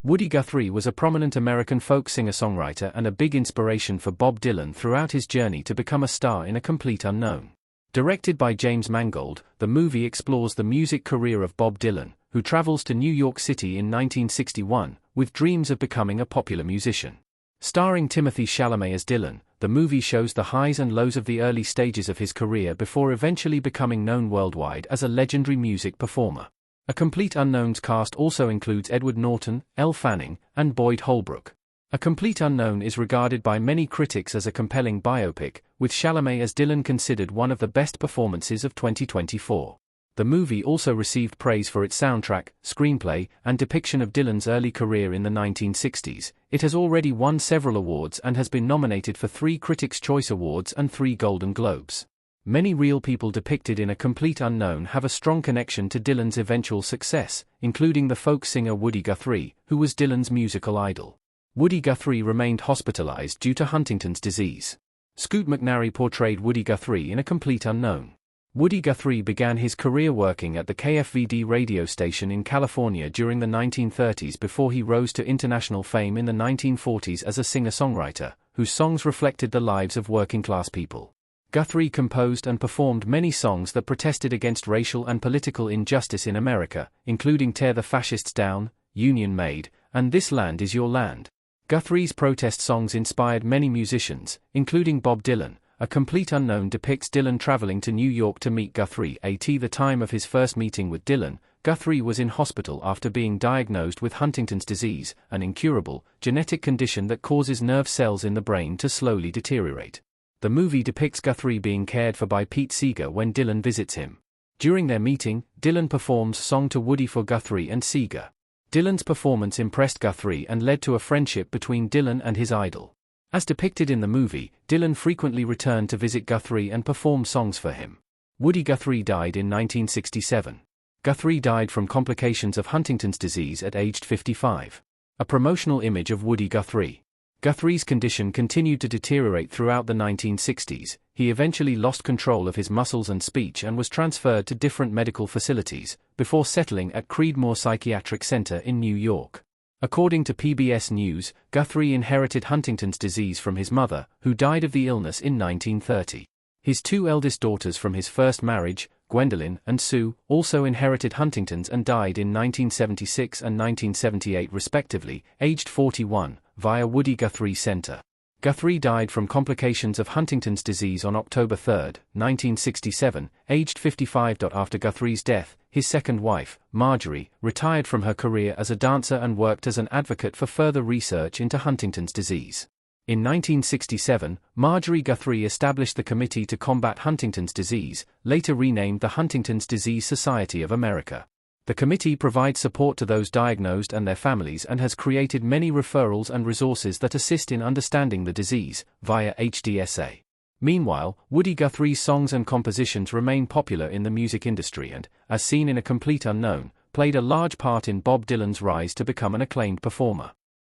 Woody Guthrie was a prominent American folk singer-songwriter and a big inspiration for Bob Dylan throughout his journey to become a star in a complete unknown. Directed by James Mangold, the movie explores the music career of Bob Dylan, who travels to New York City in 1961, with dreams of becoming a popular musician. Starring Timothée Chalamet as Dylan, the movie shows the highs and lows of the early stages of his career before eventually becoming known worldwide as a legendary music performer. A Complete Unknown's cast also includes Edward Norton, Elle Fanning, and Boyd Holbrook. A Complete Unknown is regarded by many critics as a compelling biopic, with Chalamet as Dylan considered one of the best performances of 2024. The movie also received praise for its soundtrack, screenplay, and depiction of Dylan's early career in the 1960s. It has already won several awards and has been nominated for 3 Critics' Choice Awards and 3 Golden Globes. Many real people depicted in A Complete Unknown have a strong connection to Dylan's eventual success, including the folk singer Woody Guthrie, who was Dylan's musical idol. Woody Guthrie remained hospitalized due to Huntington's disease. Scoot McNairy portrayed Woody Guthrie in A Complete Unknown. Woody Guthrie began his career working at the KFVD radio station in California during the 1930s before he rose to international fame in the 1940s as a singer-songwriter, whose songs reflected the lives of working-class people. Guthrie composed and performed many songs that protested against racial and political injustice in America, including Tear the Fascists Down, Union Made, and This Land Is Your Land. Guthrie's protest songs inspired many musicians, including Bob Dylan. A Complete Unknown depicts Dylan traveling to New York to meet Guthrie. At the time of his first meeting with Dylan, Guthrie was in hospital after being diagnosed with Huntington's disease, an incurable, genetic condition that causes nerve cells in the brain to slowly deteriorate. The movie depicts Guthrie being cared for by Pete Seeger when Dylan visits him. During their meeting, Dylan performs Song to Woody for Guthrie and Seeger. Dylan's performance impressed Guthrie and led to a friendship between Dylan and his idol. As depicted in the movie, Dylan frequently returned to visit Guthrie and perform songs for him. Woody Guthrie died in 1967. Guthrie died from complications of Huntington's disease at age 55. A promotional image of Woody Guthrie. Guthrie's condition continued to deteriorate throughout the 1960s. He eventually lost control of his muscles and speech and was transferred to different medical facilities, before settling at Creedmoor Psychiatric Center in New York. According to PBS News, Guthrie inherited Huntington's disease from his mother, who died of the illness in 1930. His 2 eldest daughters from his first marriage, Gwendolyn and Sue, also inherited Huntington's and died in 1976 and 1978 respectively, aged 41, via Woody Guthrie Center. Guthrie died from complications of Huntington's disease on October 3, 1967, aged 55. After Guthrie's death, his second wife, Marjorie, retired from her career as a dancer and worked as an advocate for further research into Huntington's disease. In 1967, Marjorie Guthrie established the Committee to Combat Huntington's Disease, later renamed the Huntington's Disease Society of America. The committee provides support to those diagnosed and their families and has created many referrals and resources that assist in understanding the disease, via HDSA. Meanwhile, Woody Guthrie's songs and compositions remain popular in the music industry and, as seen in A Complete Unknown, played a large part in Bob Dylan's rise to become an acclaimed performer.